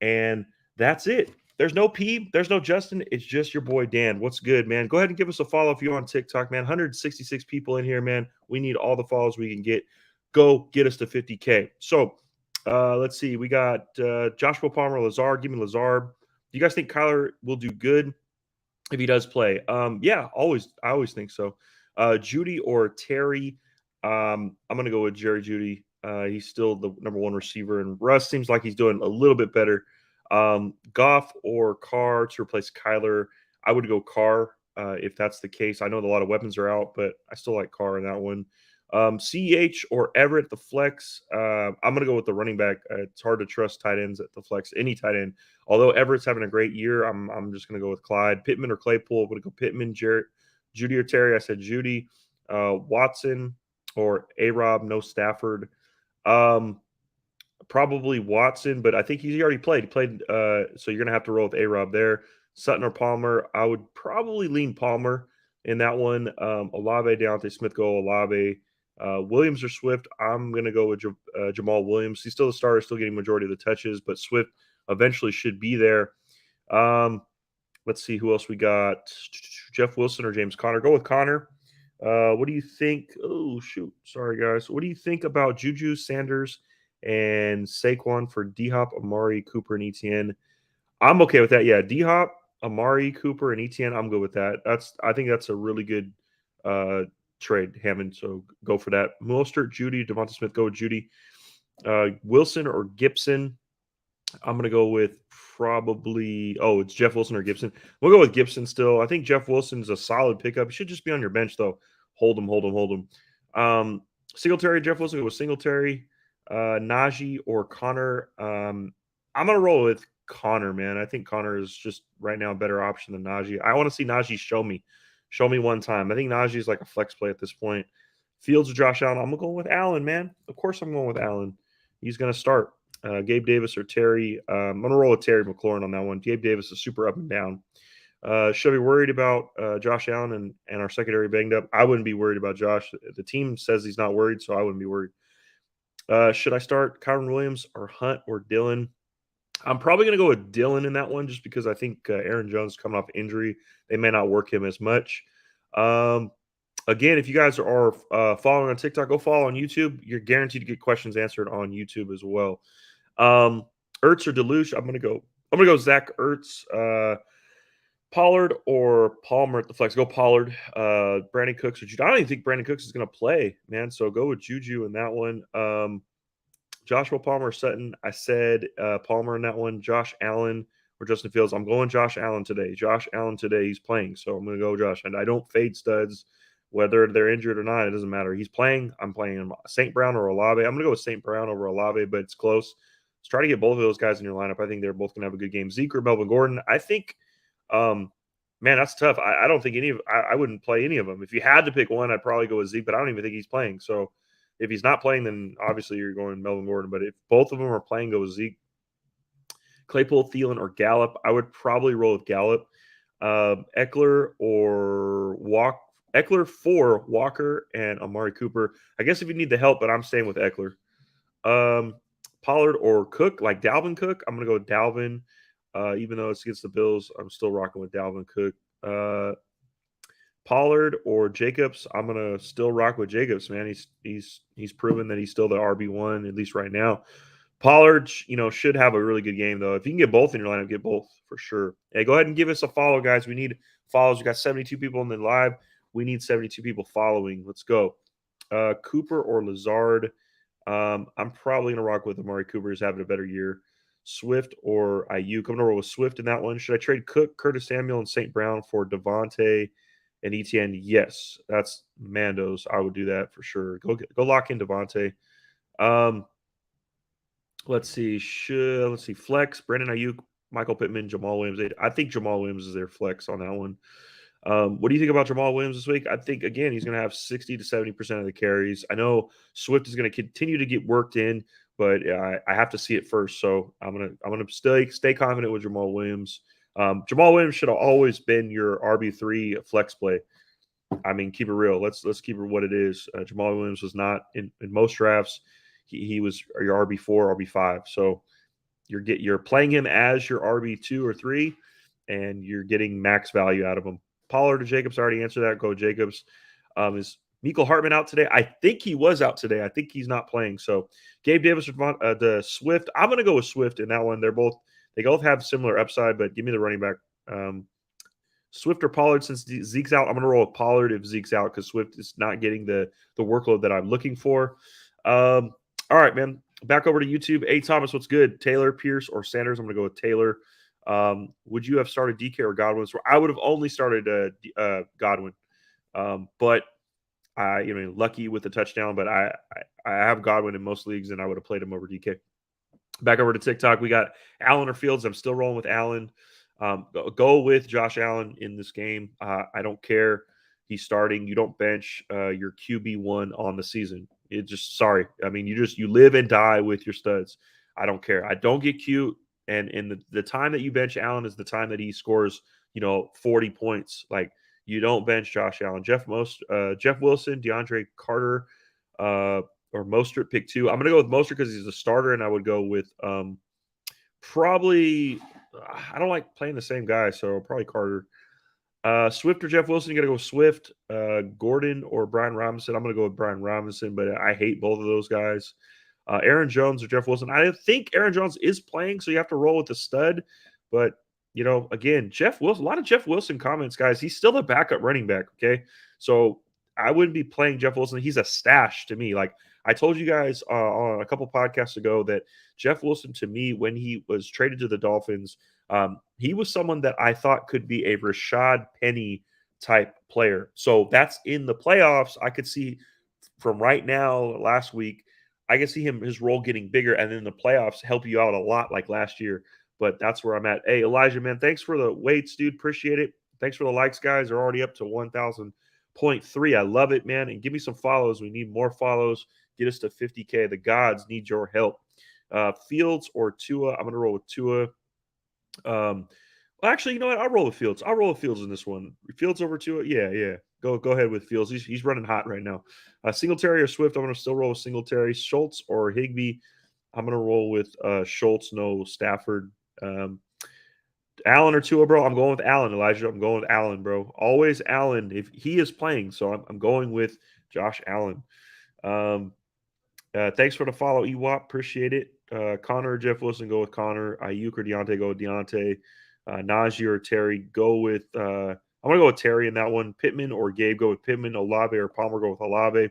And that's it. There's no P, there's no Justin. It's just your boy Dan. What's good, man? Go ahead and give us a follow if you're on TikTok, man. 166 people in here, man. We need all the follows we can get. Go get us to 50K. So let's see. We got Joshua Palmer, Lazard. Give me Lazard. Do you guys think Kyler will do good if he does play? Yeah, always. I always think so. Judy or Terry? I'm gonna go with Jerry Judy. He's still the number one receiver, and Russ seems like he's doing a little bit better. Goff or Carr to replace Kyler? I would go Carr if that's the case. I know a lot of weapons are out, but I still like Carr in that one. CEH or Everett the flex? I'm gonna go with the running back. It's hard to trust tight ends at the flex. Any tight end, although Everett's having a great year, I'm just gonna go with Clyde. Pittman or Claypool? I'm gonna go Pittman. Jarrett, Judy or Terry? I said Judy. Watson or A Rob? No Stafford. Um, Probably Watson, but I think he already played. He played, so you're gonna have to roll with A Rob there. Sutton or Palmer? I would probably lean Palmer in that one. Olave, Deontay Smith, go Olave. Williams or Swift? I'm gonna go with Jamal Williams. He's still the starter, still getting majority of the touches, but Swift eventually should be there. Um, let's see who else we got. Jeff Wilson or James Conner? Go with Connor. What do you think? Oh shoot, sorry guys. What do you think about Juju Sanders and Saquon for D Hop, Amari Cooper, and ETN? I'm okay with that. Yeah, D Hop, Amari Cooper, and ETN. I'm good with that. I think that's a really good uh, trade, Hammond. So go for that. Mostert, Judy, Devonta Smith. Go with Judy. Wilson or Gibson? I'm gonna go with probably. Oh, it's Jeff Wilson or Gibson. We'll go with Gibson still. I think Jeff Wilson's a solid pickup. He should just be on your bench though. Hold him, hold him, hold him. Singletary, Jeff Wilson go with Singletary, Najee or Connor. I'm gonna roll with Connor, man. I think Connor is just right now a better option than Najee. I want to see Najee show me one time. I think Najee is like a flex play at this point. Fields or Josh Allen. I'm going with Allen, man. Of course, I'm going with Allen. He's gonna start. Gabe Davis or Terry. I'm going to roll with Terry McLaurin on that one. Gabe Davis is super up and down. Should I be worried about Josh Allen and our secondary banged up? I wouldn't be worried about Josh. The team says he's not worried, so I wouldn't be worried. Should I start Kyron Williams or Hunt or Dylan? I'm probably going to go with Dylan in that one just because I think Aaron Jones coming off injury. They may not work him as much. Um, Again, if you guys are following on TikTok, go follow on YouTube. You're guaranteed to get questions answered on YouTube as well. Ertz or Deluge? I'm gonna go Zach Ertz. Pollard or Palmer at the flex. Go Pollard. Brandon Cooks or Juju. I don't even think Brandon Cooks is gonna play, man. So go with Juju in that one. Joshua Palmer or Sutton. I said Palmer in that one. Josh Allen or Justin Fields. I'm going Josh Allen today. Josh Allen today. He's playing, so I'm gonna go Josh. And I don't fade studs. Whether they're injured or not, it doesn't matter. He's playing. I'm playing him. St. Brown or Olave. I'm going to go with St. Brown over Olave, but it's close. Let's try to get both of those guys in your lineup. I think they're both going to have a good game. Zeke or Melvin Gordon. I think, um, man, that's tough. I don't think I wouldn't play any of them. If you had to pick one, I'd probably go with Zeke, but I don't even think he's playing. So if he's not playing, then obviously you're going Melvin Gordon. But if both of them are playing, go with Zeke. Claypool, Thielen, or Gallup. I would probably roll with Gallup. Eckler or Eckler for Walker and Amari Cooper. I guess if you need the help, but I'm staying with Eckler. Um, Pollard or Cook, like Dalvin Cook. I'm going to go with Dalvin. Even though it's against the Bills, I'm still rocking with Dalvin Cook. Pollard or Jacobs, I'm gonna still rock with Jacobs, man. He's proven that he's still the RB1 at least right now. Pollard, should have a really good game though. If you can get both in your lineup, get both for sure. Hey, go ahead and give us a follow, guys. We need follows. We got 72 people in the live. We need 72 people following. Let's go. Cooper or Lazard. I'm probably gonna rock with Amari Cooper. He's having a better year. Swift or Ayuk. I'm gonna roll with Swift in that one. Should I trade Cook, Curtis Samuel, and St. Brown for Devontae and ETN? Yes, that's Mando's. I would do that for sure. Go lock in Devontae. Um, let's see. Let's see. Flex, Brandon Ayuk, Michael Pittman, Jamal Williams. I think Jamal Williams is their flex on that one. What do you think about Jamal Williams this week? I think again he's going to have 60 to 70% of the carries. I know Swift is going to continue to get worked in, but I have to see it first. So I'm gonna stay confident with Jamal Williams. Jamal Williams should have always been your RB3 flex play. I mean, keep it real. Let's keep it what it is. Jamal Williams was not in most drafts. He was your RB4, RB5. So you're playing him as your RB2 or 3, and you're getting max value out of him. Pollard or Jacobs, I already answered that. Go Jacobs. Is Mecole Hardman out today? I think he was out today. I think he's not playing. So Gabe Davis or the Swift. I'm going to go with Swift in that one. They both have similar upside, but give me the running back. Swift or Pollard, since Zeke's out, I'm going to roll with Pollard if Zeke's out because Swift is not getting the workload that I'm looking for. All right, man. Back over to YouTube. Hey, Thomas, what's good? Taylor, Pierce, or Sanders? I'm going to go with Taylor. Would you have started DK or Godwin? So I would have only started Godwin. But lucky with the touchdown, but I have Godwin in most leagues, and I would have played him over DK. Back over to TikTok, we got Allen or Fields. I'm still rolling with Allen. Go with Josh Allen in this game. I don't care. He's starting. You don't bench your QB1 on the season. Sorry. I mean, you live and die with your studs. I don't care. I don't get cute. And the time that you bench Allen is the time that he scores, 40 points. Like, you don't bench Josh Allen. Jeff Wilson, DeAndre Carter, or Mostert, pick 2. I'm going to go with Mostert because he's a starter, and I would go with probably – I don't like playing the same guy, so probably Carter. Swift or Jeff Wilson, you got to go Swift. Gordon or Brian Robinson, I'm going to go with Brian Robinson, but I hate both of those guys. Aaron Jones or Jeff Wilson. I think Aaron Jones is playing, so you have to roll with the stud. But, again, Jeff Wilson, a lot of Jeff Wilson comments, guys. He's still the backup running back, okay? So I wouldn't be playing Jeff Wilson. He's a stash to me. Like, I told you guys on a couple podcasts ago that Jeff Wilson, to me, when he was traded to the Dolphins, he was someone that I thought could be a Rashad Penny type player. So that's in the playoffs. I could see from right now, last week, I can see his role getting bigger, and then the playoffs help you out a lot like last year. But that's where I'm at. Hey, Elijah, man, thanks for the weights, dude. Appreciate it. Thanks for the likes, guys. They're already up to 1,000.3. I love it, man. And give me some follows. We need more follows. Get us to 50K. The gods need your help. Fields or Tua? I'm going to roll with Tua. Well, actually, you know what? I'll roll with Fields. I'll roll with Fields in this one. Fields over Tua? Yeah. Go ahead with Fields. He's running hot right now. Singletary or Swift? I'm going to still roll with Singletary. Schultz or Higbee? I'm going to roll with Schultz, no Stafford. Allen or Tua, bro? I'm going with Allen, Elijah. I'm going with Allen, bro. Always Allen if he is playing. So I'm going with Josh Allen. Thanks for the follow, Ewop. Appreciate it. Connor or Jeff Wilson, go with Connor. Ayuk or Deontay, go with Deontay. Najee or Terry, go with I'm going to go with Terry in that one. Pittman or Gabe, go with Pittman. Olave or Palmer, go with Olave.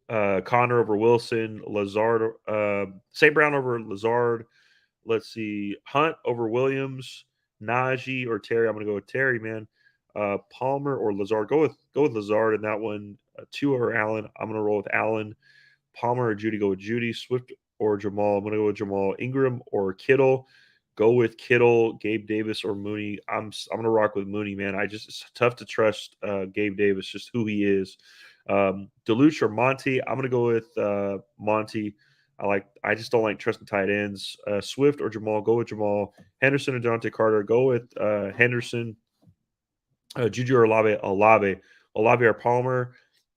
Connor over Wilson. Lazard, St. Brown over Lazard. Let's see. Hunt over Williams. Najee or Terry. I'm going to go with Terry, man. Palmer or Lazard. Go with Lazard in that one. Tua or Allen. I'm going to roll with Allen. Palmer or Judy. Go with Judy. Swift or Jamal. I'm going to go with Jamal. Ingram or Kittle. Go with Kittle. Gabe Davis or Mooney. I'm going to rock with Mooney, man. It's tough to trust Gabe Davis, just who he is. Deluche or Monty. I'm going to go with Monty. I just don't like trusting tight ends. Swift or Jamal. Go with Jamal. Henderson or Deontay Carter. Go with Henderson. Juju or Olave or Palmer.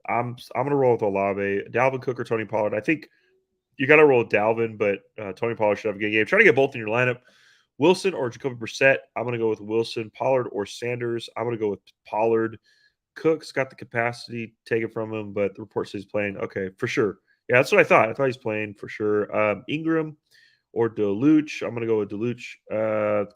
I'm going to roll with Olave. Dalvin Cook or Tony Pollard. I think you got to roll with Dalvin, but Tony Pollard should have a good game. Try to get both in your lineup. Wilson or Jacoby Brissett. I'm going to go with Wilson. Pollard or Sanders. I'm going to go with Pollard. Cook's got the capacity taken from him, but the report says he's playing. Okay, for sure. Yeah, that's what I thought. I thought he's playing for sure. Ingram or Deluche. I'm going to go with Deluche.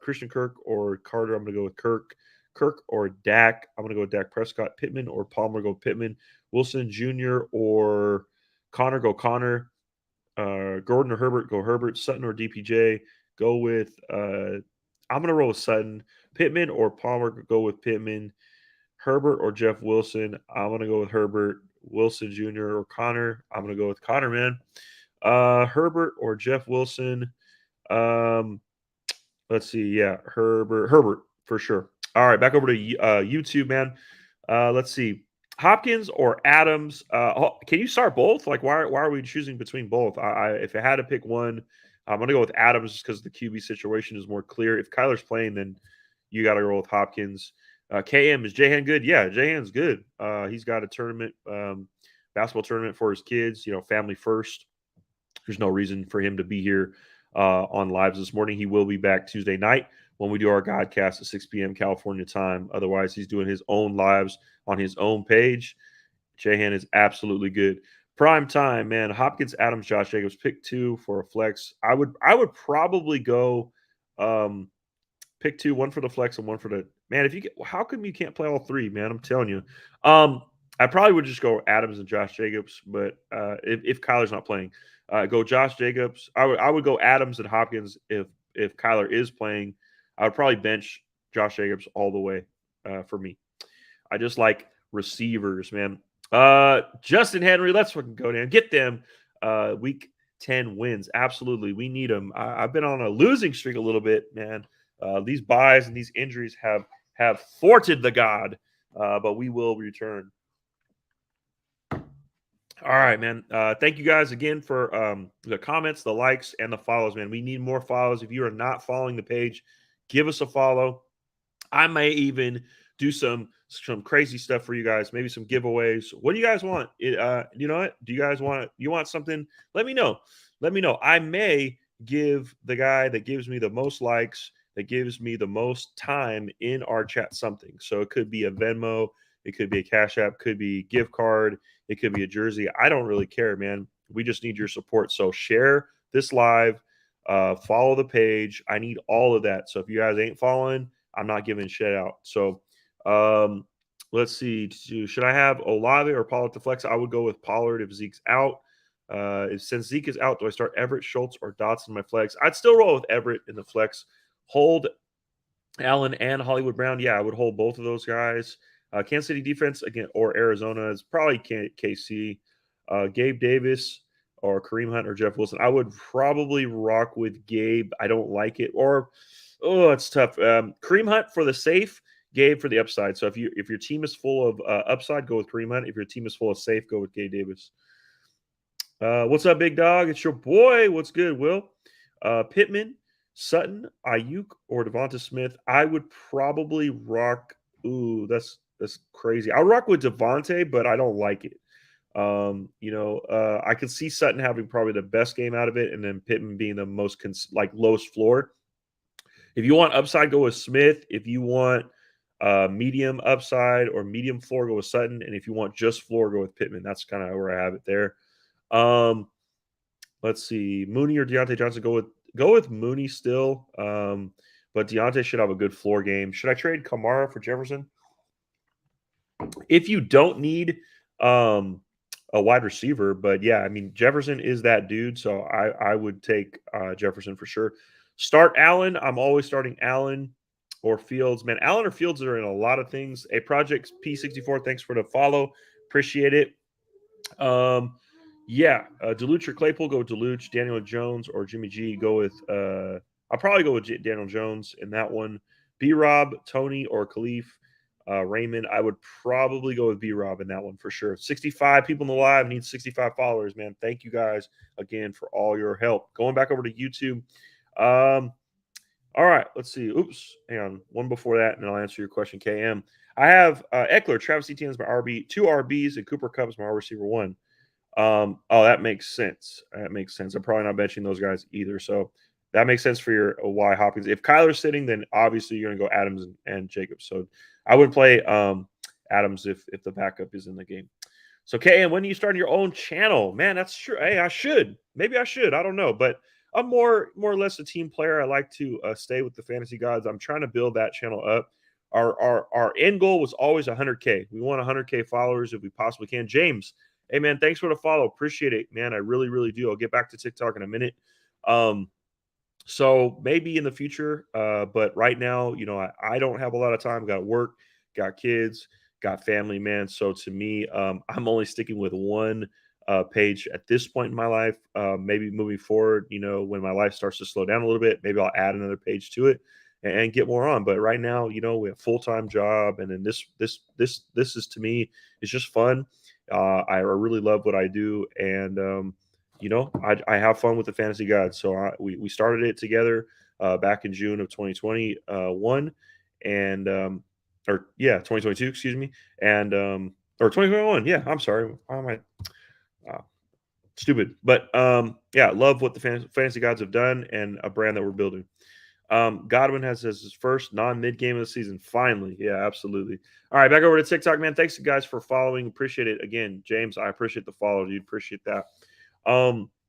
Christian Kirk or Carter. I'm going to go with Kirk. Kirk or Dak. I'm going to go with Dak Prescott. Pittman or Palmer. Go with Pittman. Wilson Jr. or Connor. Go Connor. Gordon or Herbert. Go Herbert. Sutton or DPJ. Go with I'm going to roll with Sutton. Pittman or Palmer. Go with Pittman. Herbert or Jeff Wilson. I'm going to go with Herbert. Wilson Jr. or Connor. I'm going to go with Connor, man. Herbert or Jeff Wilson. Let's see. Yeah, Herbert for sure. All right, back over to YouTube, man. Let's see. Hopkins or Adams. Can you start both? Like, why are we choosing between both? If I had to pick one, I'm going to go with Adams just because the QB situation is more clear. If Kyler's playing, then you got to go with Hopkins. KM, is Jahan good? Yeah, Jahan's good. He's got a tournament, basketball tournament for his kids, family first. There's no reason for him to be here on lives this morning. He will be back Tuesday night when we do our Godcast at 6 p.m. California time. Otherwise, he's doing his own lives on his own page. Jahan is absolutely good. Prime time, man. Hopkins, Adams, Josh Jacobs, pick 2 for a flex. I would probably go pick 2, one for the flex and one for the man. If you get, how come you can't play all 3, man? I'm telling you. I probably would just go Adams and Josh Jacobs, but if Kyler's not playing, go Josh Jacobs. I would go Adams and Hopkins if Kyler is playing. I would probably bench Josh Jacobs all the way for me. I just like receivers, man. Justin Henry, let's fucking go down. Get them week 10 wins. Absolutely. We need them. I've been on a losing streak a little bit, man. These buys and these injuries have thwarted the god, but we will return. All right, man. Thank you guys again for the comments, the likes, and the follows, man. We need more follows. If you are not following the page, give us a follow. I may even do some crazy stuff for you guys, maybe some giveaways. What do you guys want? You know what? Do you guys want something? Let me know. Let me know. I may give the guy that gives me the most likes, that gives me the most time in our chat something. So it could be a Venmo, it could be a Cash App, could be a gift card, it could be a jersey. I don't really care, man. We just need your support. So share this live, follow the page. I need all of that. So if you guys ain't following, I'm not giving shit out. So let's see. Should I have Olave or Pollard to flex? I would go with Pollard if Zeke's out. Since Zeke is out, do I start Everett, Schultz, or Dotson in my flex? I'd still roll with Everett in the flex. Hold Allen and Hollywood Brown. Yeah, I would hold both of those guys. Kansas City defense again, or Arizona is probably KC. Gabe Davis or Kareem Hunt or Jeff Wilson. I would probably rock with Gabe. I don't like it. Or it's tough. Kareem Hunt for the safe, Gabe for the upside. So if your team is full of upside, go with Kareem Hunt. If your team is full of safe, go with Gabe Davis. What's up, big dog? It's your boy. What's good, Will? Pittman, Sutton, Ayuk, or Devonta Smith. I would probably rock. Ooh, that's crazy. I'll rock with Devontae, but I don't like it. I could see Sutton having probably the best game out of it, and then Pittman being the most lowest floor. If you want upside, go with Smith. If you want medium upside or medium floor, go with Sutton. And if you want just floor, go with Pittman. That's kind of where I have it there. Let's see, Mooney or Deontay Johnson. Go with Mooney still. But Deontay should have a good floor game. Should I trade Kamara for Jefferson? If you don't need a wide receiver, but yeah, I mean Jefferson is that dude, so I would take Jefferson for sure. Start Allen. I'm always starting Allen or Fields. Man, Allen or Fields are in a lot of things. A Project P64, thanks for the follow. Appreciate it. Deluge or Claypool, go with Deluge. Daniel Jones or Jimmy G, go with I'll probably go with Daniel Jones in that one. B-Rob, Tony, or Khalif. Raymond, I would probably go with B-Rob in that one for sure. 65 people in the live, need 65 followers, man. Thank you guys again for all your help. Going back over to YouTube. All right, let's see. Oops, hang on. One before that, and I'll answer your question, KM. I have Eckler, Travis Etienne's my RB, 2 RBs, and Cooper Kupp's my receiver 1. That makes sense. That makes sense. I'm probably not benching those guys either. So that makes sense for your why Hopkins. If Kyler's sitting, then obviously you're going to go Adams and Jacobs. So I wouldn't play Adams if the backup is in the game. So KM, when are you starting your own channel? Man, that's true. Hey, I should. Maybe I should. I don't know. But I'm more or less a team player. I like to stay with the fantasy gods. I'm trying to build that channel up. Our end goal was always 100K. We want 100K followers if we possibly can. James, hey, man, thanks for the follow. Appreciate it, man. I really, really do. I'll get back to TikTok in a minute. So maybe in the future, but right now, I don't have a lot of time. Got work, got kids, got family, man. So to me, I'm only sticking with one page at this point in my life. Maybe moving forward, when my life starts to slow down a little bit, maybe I'll add another page to it and get more on. But right now, we have a full-time job, and then this is, to me, it's just fun. I really love what I do, and I have fun with the fantasy gods. So we started it together back in June of 2021, and 2022, excuse me, and or 2021. Yeah, I'm sorry. How am I? Stupid. But yeah, love what the fantasy gods have done and a brand that we're building. Godwin has his first non-mid game of the season. Finally. Yeah, absolutely. All right, back over to TikTok, man. Thanks, you guys, for following. Appreciate it. Again, James, I appreciate the follow, dude. Appreciate that.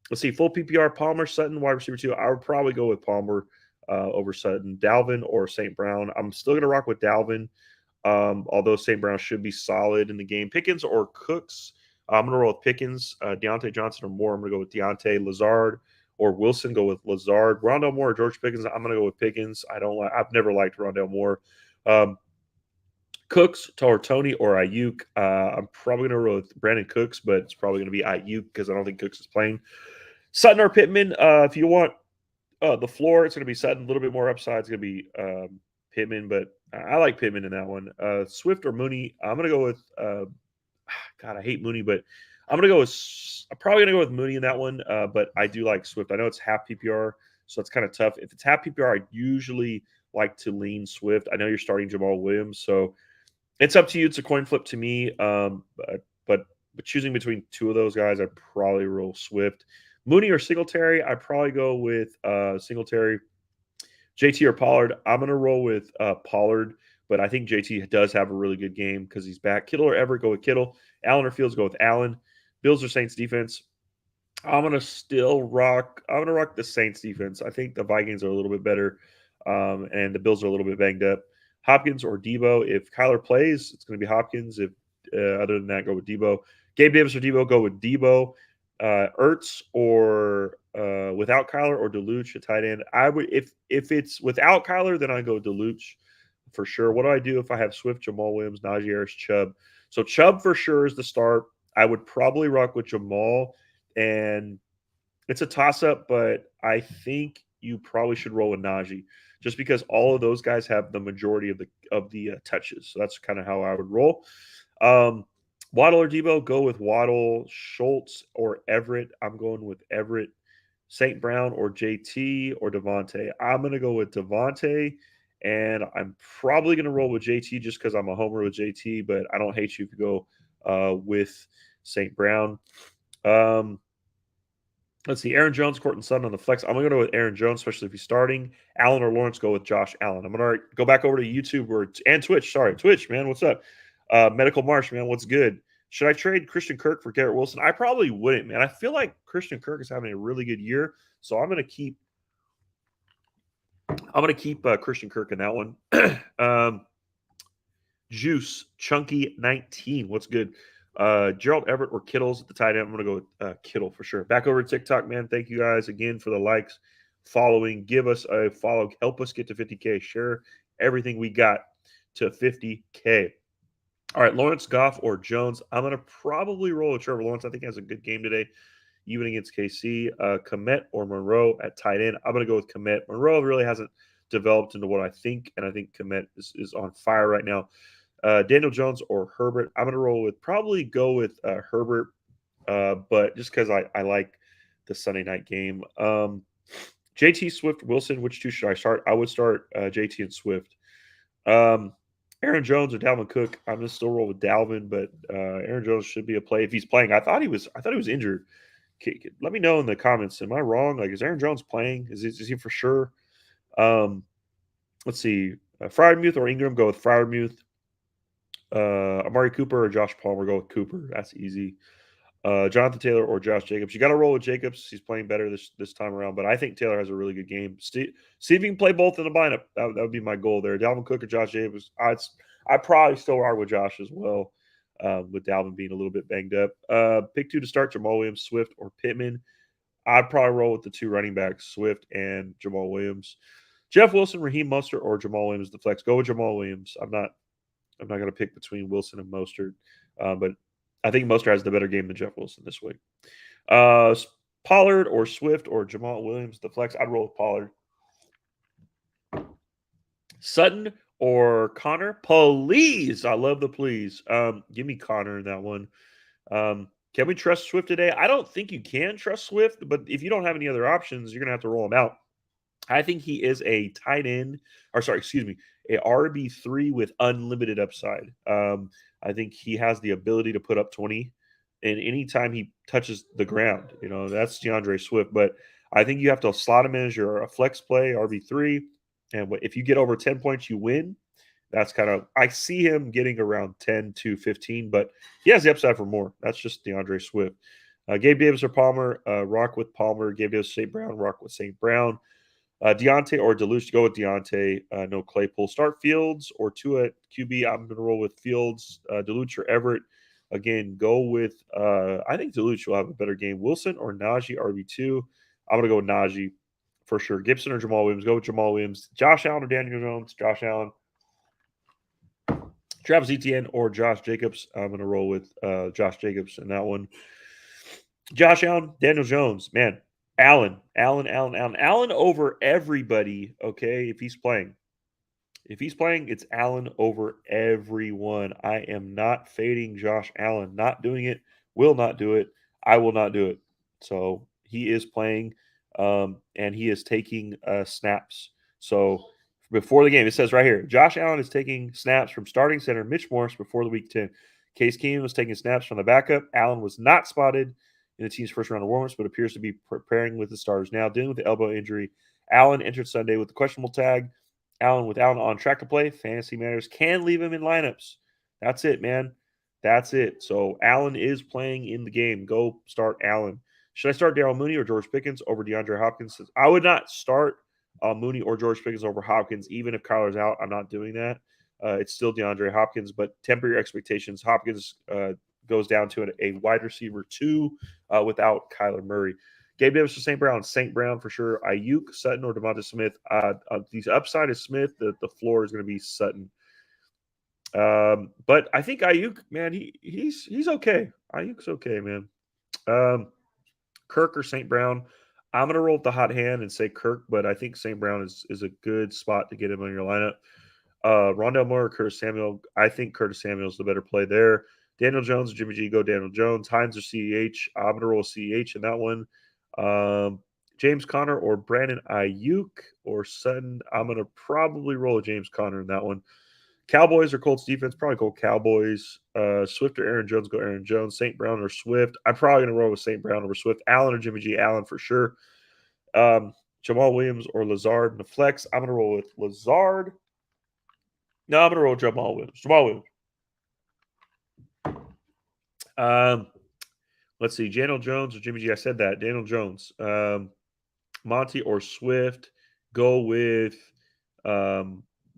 Let's see. Full PPR, Palmer, Sutton, wide receiver 2. I would probably go with Palmer over Sutton. Dalvin or St. Brown. I'm still going to rock with Dalvin, although St. Brown should be solid in the game. Pickens or Cooks. I'm going to roll with Pickens. Deontay Johnson or Moore. I'm going to go with Deontay. Lazard or Wilson, go with Lazard. Rondell Moore or George Pickens, I'm going to go with Pickens. I've never liked Rondell Moore. Cooks or Tony or Ayuk. I'm probably going to roll with Brandon Cooks, but it's probably going to be Ayuk because I don't think Cooks is playing. Sutton or Pittman. If you want the floor, it's going to be Sutton. A little bit more upside. It's going to be Pittman, but I like Pittman in that one. Swift or Mooney. I'm going to go with God, I hate Mooney, but I'm probably gonna go with Mooney in that one. But I do like Swift. I know it's half PPR, so it's kind of tough. If it's half PPR, I usually like to lean Swift. I know you're starting Jamal Williams, so it's up to you. It's a coin flip to me. But choosing between two of those guys, I'd probably roll Swift. Mooney or Singletary, I'd probably go with Singletary. JT or Pollard, I'm gonna roll with Pollard. But I think JT does have a really good game because he's back. Kittle or Everett, go with Kittle. Allen or Fields, go with Allen. Bills or Saints defense. I'm gonna rock the Saints defense. I think the Vikings are a little bit better, and the Bills are a little bit banged up. Hopkins or Debo. If Kyler plays, it's going to be Hopkins. If other than that, go with Debo. Gabe Davis or Debo, go with Debo. Ertz or without Kyler or Deluge, a tight end. I would if it's without Kyler, then I go Deluge for sure. What do I do if I have Swift, Jamal Williams, Najee Harris, Chubb? So Chubb for sure is the start. I would probably rock with Jamal, and it's a toss-up, but I think you probably should roll with Najee just because all of those guys have the majority of the touches. So that's kind of how I would roll. Waddle or Debo, go with Waddle. Schultz or Everett, I'm going with Everett. St. Brown or JT or Devontae, I'm going to go with Devontae. And I'm probably going to roll with JT just because I'm a homer with JT, but I don't hate you if you go with St. Brown. Let's see. Aaron Jones, Courtland Sutton on the flex. I'm going to go with Aaron Jones, especially if he's starting. Allen or Lawrence, go with Josh Allen. I'm going to go back over to YouTube and Twitch. Sorry, Twitch, man. What's up? Medical Marsh, man. What's good? Should I trade Christian Kirk for Garrett Wilson? I probably wouldn't, man. I feel like Christian Kirk is having a really good year, so I'm going to keep Christian Kirk in that one. Juice Chunky 19. What's good? Gerald Everett or Kittle's at the tight end. I'm going to go with Kittle for sure. Back over to TikTok, man. Thank you guys again for the likes, following. Give us a follow. Help us get to 50K. Share everything we got to 50K. All right, Lawrence, Goff, or Jones. I'm going to probably roll with Trevor Lawrence. I think he has a good game today, even against KC. Komet or Monroe at tight end. I'm going to go with Komet. Monroe really hasn't developed into what I think, and I think Komet is on fire right now. Daniel Jones or Herbert. I'm going to probably go with Herbert, but just because I like the Sunday night game. JT, Swift, Wilson, which two should I start? I would start JT and Swift. Aaron Jones or Dalvin Cook. I'm going to still roll with Dalvin, but Aaron Jones should be a play if he's playing. I thought he was injured. Let me know in the comments. Am I wrong? Like, is Aaron Jones playing? Is he for sure? Let's see. Freiermuth or Ingram. Go with Freiermuth. Amari Cooper or Josh Palmer, go with Cooper. That's easy. Jonathan Taylor or Josh Jacobs. You got to roll with Jacobs. He's playing better this time around, but I think Taylor has a really good game. See if you can play both in the lineup. That would be my goal there. Dalvin Cook or Josh Jacobs. I'd probably still rock with Josh as well, with Dalvin being a little bit banged up. Pick two to start: Jamal Williams, Swift, or Pittman. I'd probably roll with the two running backs, Swift and Jamal Williams. Jeff Wilson, Raheem Mostert, or Jamal Williams the flex. Go with Jamal Williams. I'm not going to pick between Wilson and Mostert, but I think Mostert has the better game than Jeff Wilson this week. Pollard or Swift or Jamal Williams, the flex. I'd roll with Pollard. Sutton or Connor, please. I love the please. Give me Connor in that one. Can we trust Swift today? I don't think you can trust Swift, but if you don't have any other options, you're going to have to roll him out. I think he is a tight end, a RB3 with unlimited upside. I think he has the ability to put up 20 and anytime he touches the ground, that's DeAndre Swift. But I think you have to slot him in as your flex play, RB3. And if you get over 10 points, you win. That's kind of, I see him getting around 10 to 15, but he has the upside for more. That's just DeAndre Swift. Gabe Davis or Palmer, rock with Palmer. Gabe Davis, St. Brown, rock with St. Brown. Deontay or Deluge, go with Deontay. No Claypool. Start Fields or Tua at QB. I'm going to roll with Fields. Deluge or Everett. Again, go with, I think Deluge will have a better game. Wilson or Najee, RB2. I'm going to go with Najee for sure. Gibson or Jamal Williams. Go with Jamal Williams. Josh Allen or Daniel Jones. Josh Allen. Travis Etienne or Josh Jacobs. I'm going to roll with Josh Jacobs in that one. Josh Allen, Daniel Jones. Man, Allen over everybody, okay, if he's playing. If he's playing, it's Allen over everyone. I am not fading Josh Allen. Not doing it. Will not do it. I will not do it. So he is playing, and he is taking snaps. So before the game, it says right here, Josh Allen is taking snaps from starting center Mitch Morse before the week 10. Case Keenum was taking snaps from the backup. Allen was not spotted in the team's first round of warm-ups, but appears to be preparing with the starters now. Dealing with the elbow injury, Allen entered Sunday with the questionable tag. Allen on track to play, fantasy matters, can leave him in lineups. That's it, man. That's it. So Allen is playing in the game. Go start Allen. Should I start Darrell Mooney or George Pickens over DeAndre Hopkins? I would not start Mooney or George Pickens over Hopkins, even if Kyler's out. I'm not doing that. It's still DeAndre Hopkins, but temper your expectations. Hopkins goes down to a wide receiver 2 without Kyler Murray. Gabe Davis or St. Brown. St. Brown for sure. Ayuk, Sutton, or Devonta Smith. The upside is Smith. The floor is going to be Sutton. But I think Ayuk, man, he's okay. Ayuk's okay, man. Kirk or St. Brown. I'm going to roll with the hot hand and say Kirk, but I think St. Brown is a good spot to get him on your lineup. Rondale Moore or Curtis Samuel. I think Curtis Samuel is the better play there. Daniel Jones or Jimmy G, go Daniel Jones. Hines or CEH. I'm going to roll CEH in that one. James Conner or Brandon Ayuk or Sutton. I'm going to probably roll a James Conner in that one. Cowboys or Colts defense. Probably go Cowboys. Swift or Aaron Jones. Go Aaron Jones. St. Brown or Swift. I'm probably going to roll with St. Brown over Swift. Allen or Jimmy G. Allen for sure. Jamal Williams or Lazard in the flex. I'm going to roll with Lazard. No, I'm going to roll Jamal Williams. Let's see. Daniel Jones or Jimmy G. I said that. Daniel Jones. Monty or Swift. Go with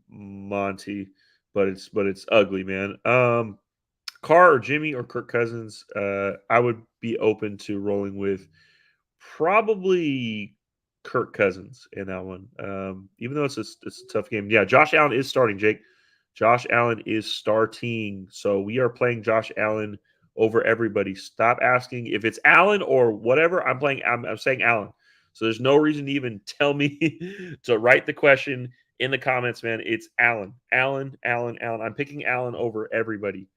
Monty, but it's ugly, man. Carr or Jimmy or Kirk Cousins. I would be open to rolling with probably Kirk Cousins in that one. Even though it's a tough game. Yeah, Josh Allen is starting, Jake. Josh Allen is starting. So we are playing Josh Allen over everybody. Stop asking if it's Allen or whatever. I'm saying Allen. So there's no reason to even tell me to write the question in the comments, man. It's Allen. Allen. I'm picking Allen over everybody.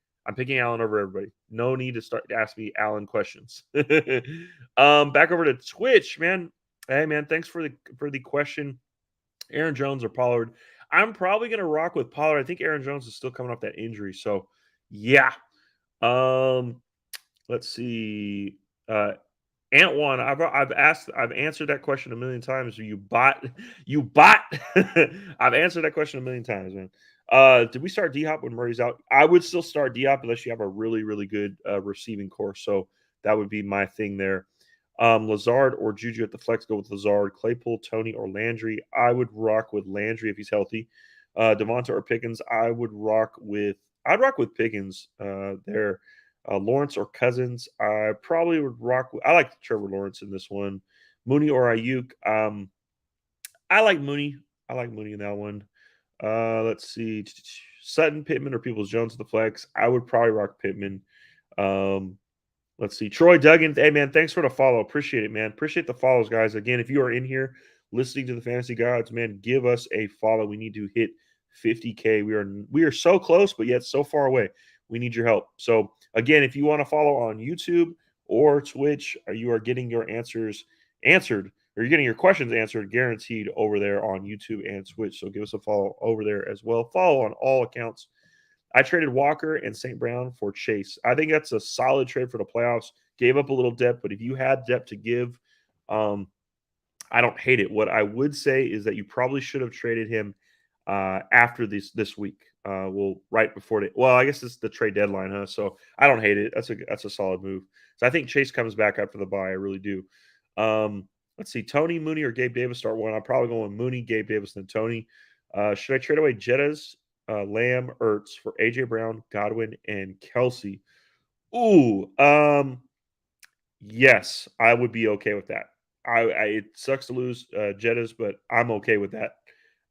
No need to start to ask me Allen questions. Back over to Twitch, man. Hey, man, thanks for the question. Aaron Jones or Pollard. I'm probably going to rock with Pollard. I think Aaron Jones is still coming off that injury. So, yeah. Let's see. Antwan, I've answered that question a million times. You bot. I've answered that question a million times, man. Did we start D-Hop when Murray's out? I would still start D-Hop unless you have a really, really good receiving core. So that would be my thing there. Lazard or Juju at the flex, go with Lazard. Claypool, Tony, or Landry. I would rock with Landry if he's healthy. Devonta or Pickens. I'd rock with Pickens there. Lawrence or Cousins. I probably would rock with. I like Trevor Lawrence in this one. Mooney or Ayuk. I like Mooney. In that one. Let's see. Sutton, Pittman, or Peoples-Jones at the flex. I would probably rock Pittman. Let's see. Troy Duggan. Hey, man, thanks for the follow. Appreciate it, man. Appreciate the follows, guys. Again, if you are in here listening to the Fantasy Gods, man, give us a follow. We need to hit 50K. We are so close, but yet so far away. We need your help. So, again, if you want to follow on YouTube or Twitch, you are getting your answers answered, or you're getting your questions answered guaranteed over there on YouTube and Twitch. So give us a follow over there as well. Follow on all accounts. I traded Walker and St. Brown for Chase. I think that's a solid trade for the playoffs. Gave up a little depth, but if you had depth to give, um, I don't hate it. What I would say is that you probably should have traded him after this week. Well, right before the I guess it's the trade deadline, huh? So I don't hate it. That's a solid move. So I think Chase comes back after the bye. I really do. Let's see, Tony, Mooney, or Gabe Davis start one. I'm probably going with Mooney, Gabe Davis, then Tony. Should I trade away Jettas, Lamb, Ertz for AJ Brown, Godwin, and Kelsey? Ooh, yes, I would be okay with that. It sucks to lose Jettas, but I'm okay with that.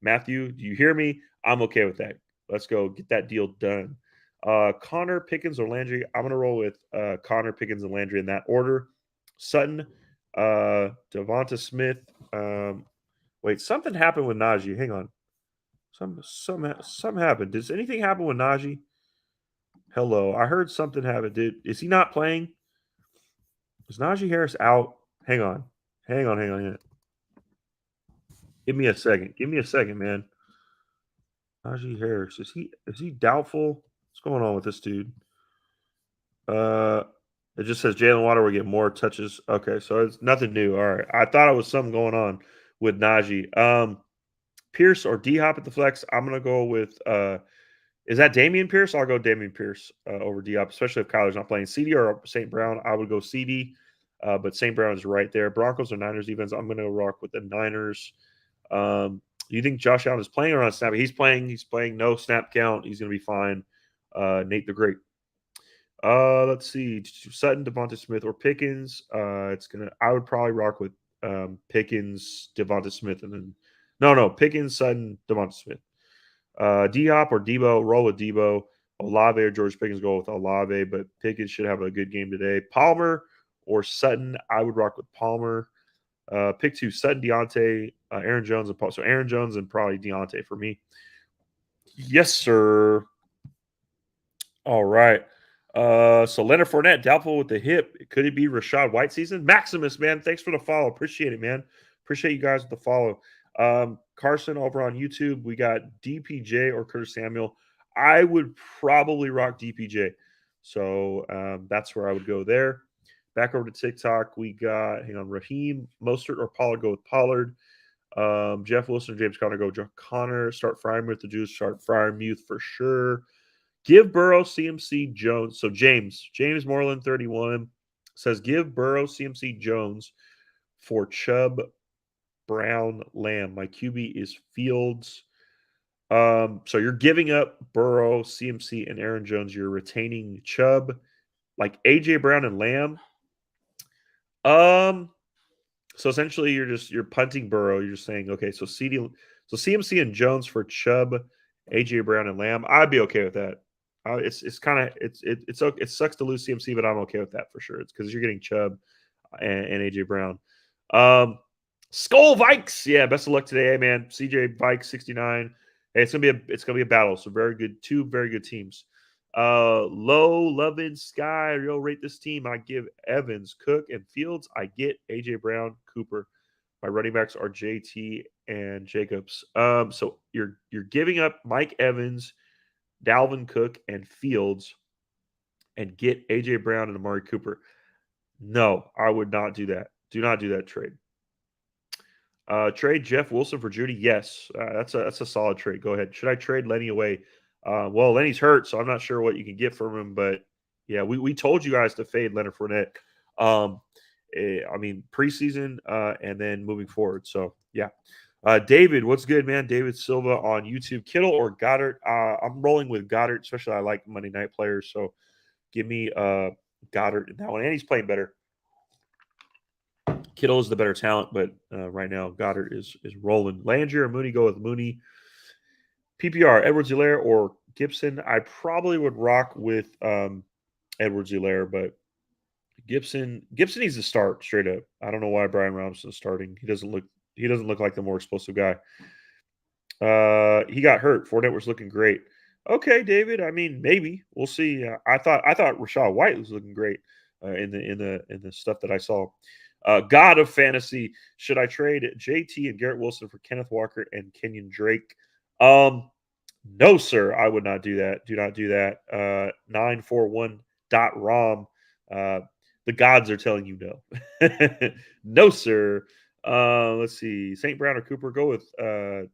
Matthew, do you hear me? I'm okay with that. Let's go get that deal done. Connor, Pickens, or Landry? I'm gonna roll with Connor, Pickens, and Landry in that order. Sutton, Devonta Smith. Wait, something happened with Najee. Hang on. Something happened. Does anything happen with Najee? Hello, I heard something happened. Is he not playing? Is Najee Harris out? Hang on. Hang on. Give me a second. Give me a second, man. Najee Harris. Is he doubtful? What's going on with this dude? It just says Jalen Water will get more touches. Okay, so it's nothing new. All right. I thought it was something going on with Najee. Pierce or D Hop at the flex. I'm gonna go with is that Damian Pierce? I'll go Damian Pierce over D Hop, especially if Kyler's not playing. CD or St. Brown, I would go CD. But St. Brown is right there. Broncos or Niners defense. I'm gonna rock with the Niners. Do you think Josh Allen is playing or not snapping? He's playing. He's playing. No snap count. He's going to be fine. Nate the Great. Let's see. Sutton, Devonta Smith, or Pickens. I would probably rock with Pickens, Devonta Smith, and then no Pickens, Sutton, Devonta Smith. D Hop or Debo. Roll with Debo. Olave or George Pickens, go with Olave, but Pickens should have a good game today. Palmer or Sutton. I would rock with Palmer. Pick 2, Sutton, Deontay, Aaron Jones, and Paul. So Aaron Jones and probably Deontay for me. Yes, sir. All right. So Leonard Fournette, doubtful with the hip. Could it be Rachaad White season? Maximus, man, thanks for the follow. Appreciate it, man. Appreciate you guys with the follow. Carson over on YouTube, we got DPJ or Curtis Samuel. I would probably rock DPJ. So that's where I would go there. Back over to TikTok, we got, Raheem, Mostert, or Pollard, go with Pollard. Jeff Wilson, James Conner, go Connor. Start Freiermuth, the Jews. Start Freiermuth for sure. Give Burrow, CMC, Jones. So James Moreland, 31, says give Burrow, CMC, Jones for Chubb, Brown, Lamb. My QB is Fields. So you're giving up Burrow, CMC, and Aaron Jones. You're retaining Chubb, like AJ Brown and Lamb. So essentially you're punting Burrow. You're just saying, okay, so CMC and Jones for Chubb, AJ Brown, and Lamb. I'd be okay with that. It sucks to lose CMC, but I'm okay with that for sure. It's because you're getting Chubb and AJ Brown. Skull Vikes, yeah. Best of luck today, man. CJ Vikes 69. Hey, it's gonna be a battle. So two very good teams. Low Lovin Sky, real rate this team. I give Evans, Cook, and Fields. I get AJ Brown, Cooper. My running backs are JT and Jacobs. So you're giving up Mike Evans, Dalvin Cook, and Fields, and get AJ Brown and Amari Cooper. No, I would not do that. Do not do that trade. Trade Jeff Wilson for Judy. Yes, that's a solid trade. Go ahead. Should I trade Lenny away? Well, Lenny's hurt, so I'm not sure what you can get from him. But yeah, we told you guys to fade Leonard Fournette. I mean preseason and then moving forward. So yeah. David, what's good, man? David Silva on YouTube. Kittle or Goddard? I'm rolling with Goddard, especially I like Monday night players. So give me Goddard in that one, and he's playing better. Kittle is the better talent, but right now Goddard is rolling. Landry or Mooney, go with Mooney. PPR, Edwards-Helaire or Gibson. I probably would rock with Edwards-Helaire, but Gibson needs to start straight up. I don't know why Brian Robinson is starting. He doesn't look like the more explosive guy. He got hurt. Fournette was looking great. Okay, David. I mean, maybe we'll see. I thought Rachaad White was looking great in the stuff that I saw. God of fantasy. Should I trade JT and Garrett Wilson for Kenneth Walker and Kenyon Drake? No, sir. I would not do that. Do not do that. 941.rom. The gods are telling you no. No, sir. Let's see. St. Brown or Cooper? Go with. I'm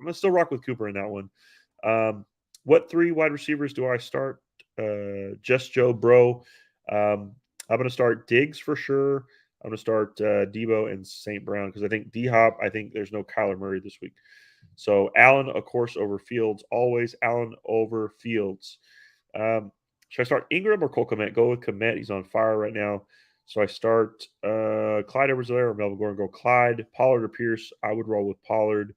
going to still rock with Cooper in that one. What three wide receivers do I start? Just Joe, bro. I'm going to start Diggs for sure. I'm going to start Debo and St. Brown because I think D Hop, I think there's no Kyler Murray this week. So Allen, of course, over Fields. Always Allen over Fields. Should I start Ingram or Cole Kmet? Go with Kmet. He's on fire right now. So I start Clyde Edwards-Helaire or Melvin Gordon. Go Clyde. Pollard or Pierce? I would roll with Pollard,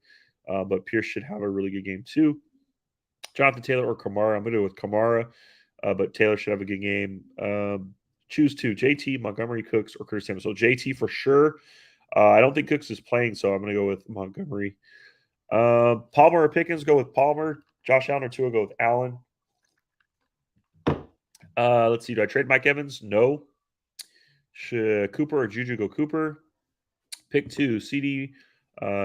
but Pierce should have a really good game too. Jonathan Taylor or Kamara? I'm going to go with Kamara, but Taylor should have a good game. Choose two: JT, Montgomery, Cooks, or Curtis Samuel. So JT for sure. I don't think Cooks is playing, so I'm going to go with Montgomery. Palmer or Pickens? Go with Palmer. Josh Allen or Tua? Go with Allen. Let's see. Do I trade Mike Evans? No. Should Cooper or Juju? Go Cooper. Pick two: CD,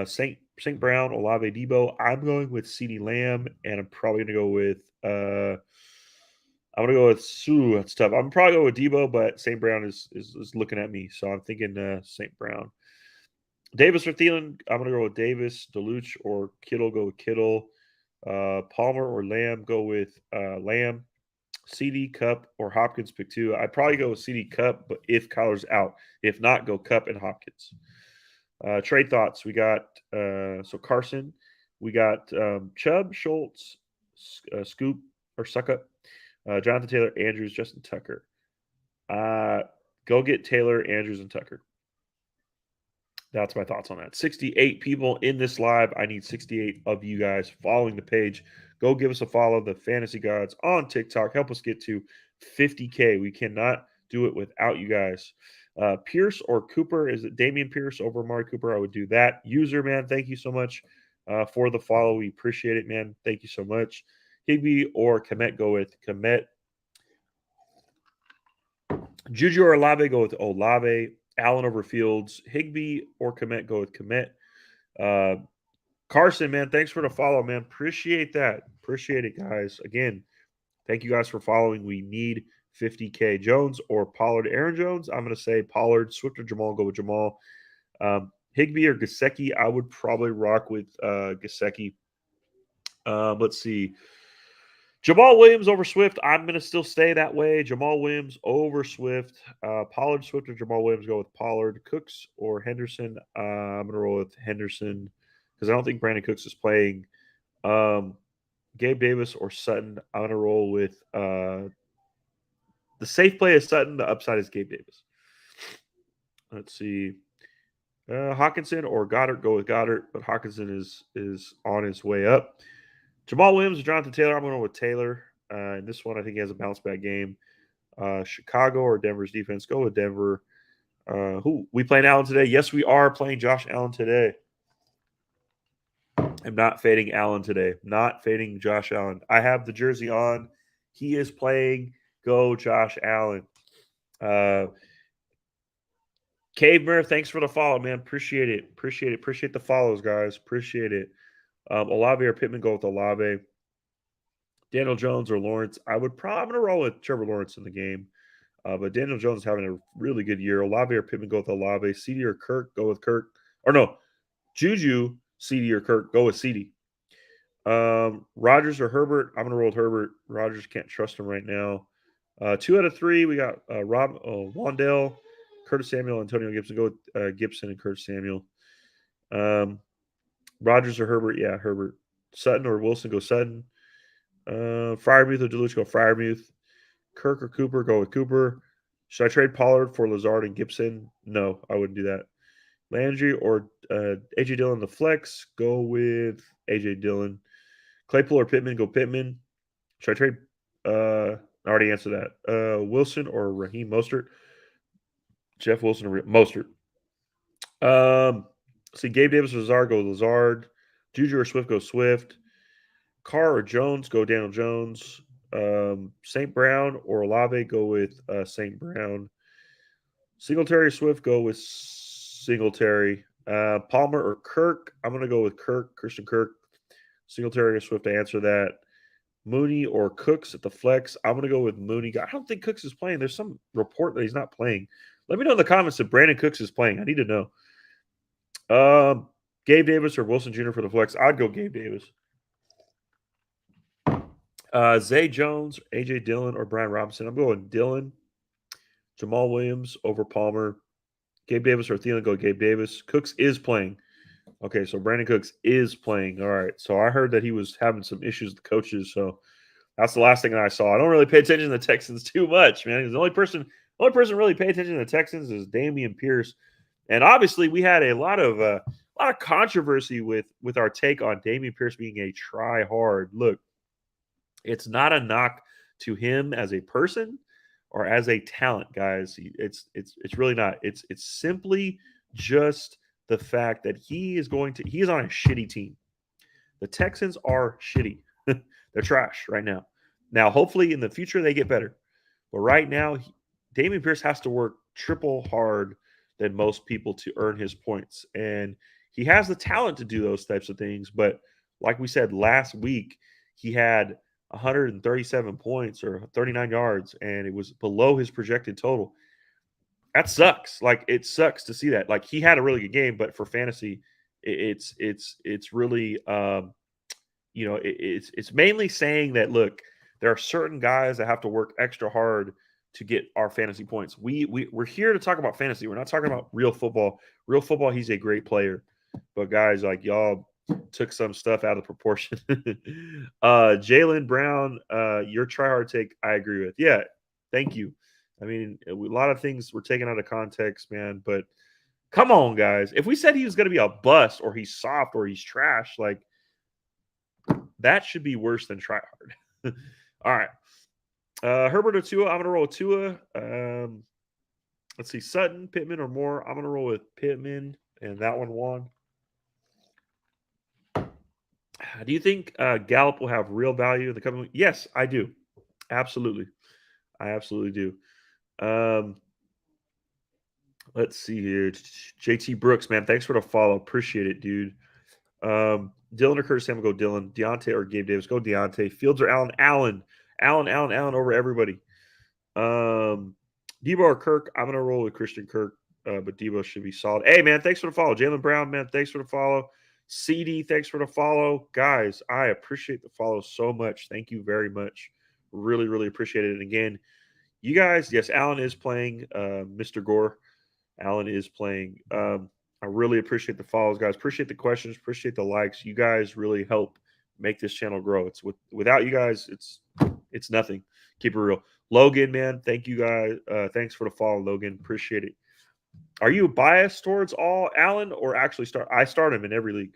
St. Brown, Olave, Debo. I'm going with CD Lamb, and I'm probably going to go with. I'm going to go with Sue. That's tough. I'm probably going to go with Debo, but St. Brown is looking at me, so I'm thinking St. Brown. Davis or Thielen? I'm going to go with Davis. Deluche or Kittle? Go with Kittle. Palmer or Lamb? Go with Lamb. CD, Cup, or Hopkins? Pick two. I'd probably go with CD, Cup, but if Kyler's out. If not, go Cup and Hopkins. Trade thoughts. We got so Carson. We got Chubb, Schultz, Scoop, or Suckup. Jonathan Taylor, Andrews, Justin Tucker. Go get Taylor, Andrews, and Tucker. That's my thoughts on that. 68 people in this live. I need 68 of you guys following the page. Go give us a follow, the Fantasy Gods on TikTok. Help us get to 50K. We cannot do it without you guys. Pierce or Cooper? Is it Damian Pierce over Amari Cooper? I would do that. User, man, thank you so much for the follow. We appreciate it, man. Thank you so much. Higbee or Kmet? Go with Kmet. Juju or Olave? Go with Olave. Allen over Fields. Higbee or Kmet? Go with Kmet. Carson, man, thanks for the follow, man. Appreciate that. Appreciate it, guys. Again, thank you guys for following. We need 50K. Jones or Pollard? Aaron Jones? I'm going to say Pollard. Swift or Jamal? Go with Jamal. Higbee or Gesicki? I would probably rock with Gesicki. Let's see. Jamal Williams over Swift. I'm going to still stay that way. Jamal Williams over Swift. Pollard, Swift, or Jamal Williams? Go with Pollard. Cooks or Henderson? I'm going to roll with Henderson because I don't think Brandon Cooks is playing. Gabe Davis or Sutton? I'm going to roll with the safe play is Sutton. The upside is Gabe Davis. Let's see. Hawkinson or Goddard? Go with Goddard, but Hawkinson is on his way up. Jamal Williams or Jonathan Taylor? I'm going to go with Taylor. In this one, I think he has a bounce back game. Chicago or Denver's defense? Go with Denver. Who we playing Allen today? Yes, we are playing Josh Allen today. I'm not fading Allen today. Not fading Josh Allen. I have the jersey on. He is playing. Go Josh Allen. Cavemer, thanks for the follow, man. Appreciate it. Appreciate it. Appreciate the follows, guys. Appreciate it. Olave or Pittman? Go with Olave. Daniel Jones or Lawrence? I'm going to roll with Trevor Lawrence in the game. But Daniel Jones is having a really good year. Olave or Pittman? Go with Olave. CD or Kirk? Go with Kirk. Or no, Juju, CD or Kirk? Go with CD. Rodgers or Herbert? I'm going to roll with Herbert. Rodgers, can't trust him right now. 2 out of 3. We got Wandale, Curtis Samuel, Antonio Gibson. Go with Gibson and Curtis Samuel. Rodgers or Herbert? Yeah, Herbert. Sutton or Wilson? Go Sutton. Freiermuth or Deluche? Go Freiermuth. Kirk or Cooper? Go with Cooper. Should I trade Pollard for Lazard and Gibson? No, I wouldn't do that. Landry or A.J. Dillon the flex? Go with A.J. Dillon. Claypool or Pittman? Go Pittman. Should I trade? I already answered that. Wilson or Raheem Mostert? Jeff Wilson or Mostert. See, Gabe Davis or Lazard? Go Lazard. Juju or Swift? Go Swift. Carr or Jones? Go Daniel Jones. St. Brown or Olave? Go with St. Brown. Singletary or Swift? Go with Singletary. Palmer or Kirk? I'm going to go with Kirk, Christian Kirk. Singletary or Swift to answer that. Mooney or Cooks at the flex. I'm going to go with Mooney. I don't think Cooks is playing. There's some report that he's not playing. Let me know in the comments if Brandon Cooks is playing. I need to know. Gabe Davis or Wilson Jr. for the flex. I'd go Gabe Davis. Zay Jones, AJ Dillon, or Brian Robinson. I'm going Dillon. Jamal Williams over Palmer. Gabe Davis or Thielen, go Gabe Davis. Cooks is playing. Okay, so Brandon Cooks is playing. All right. So I heard that he was having some issues with the coaches. So that's the last thing that I saw. I don't really pay attention to the Texans too much, man. The only person really pay attention to the Texans is Dameon Pierce. And obviously we had a lot of controversy with our take on Dameon Pierce being a try hard. Look, it's not a knock to him as a person or as a talent, guys. It's really not. It's simply just the fact that he is on a shitty team. The Texans are shitty. They're trash right now. Now, hopefully in the future they get better. But right now, Dameon Pierce has to work triple hard than most people to earn his points. And he has the talent to do those types of things. But like we said last week, he had 137 points or 39 yards, and it was below his projected total. That sucks. Like, it sucks to see that. Like, he had a really good game, but for fantasy, it's really it's mainly saying that, look, there are certain guys that have to work extra hard to get our fantasy points. We're here to talk about fantasy. We're not talking about real football. Real football, he's a great player. But guys, like, y'all took some stuff out of proportion. Jaylen Brown, your try hard take, I agree with. Yeah, thank you. I mean, a lot of things were taken out of context, man. But come on, guys. If we said he was going to be a bust or he's soft or he's trash, like, that should be worse than try hard. All right. Herbert or Tua? I'm going to roll with Tua. Let's see. Sutton, Pittman, or Moore? I'm going to roll with Pittman, and that one won. Do you think Gallup will have real value in the coming week? Yes, I do. Absolutely. I absolutely do. Let's see here. JT Brooks, man, thanks for the follow. Appreciate it, dude. Dylan or Curtis Samuel, go Dylan. Deontay or Gabe Davis, go Deontay. Fields or Allen over everybody. Debo or Kirk, I'm going to roll with Christian Kirk, but Debo should be solid. Hey, man, thanks for the follow. Jaylen Brown, man, thanks for the follow. CD, thanks for the follow. Guys, I appreciate the follow so much. Thank you very much. Really, really appreciate it. And again, you guys, yes, Allen is playing. Mr. Gore, Allen is playing. I really appreciate the follows, guys. Appreciate the questions. Appreciate the likes. You guys really help make this channel grow. It's without you guys, it's nothing. Keep it real. Logan, man, thank you guys. Thanks for the follow, Logan. Appreciate it. Are you biased towards all Allen or actually start? I start him in every league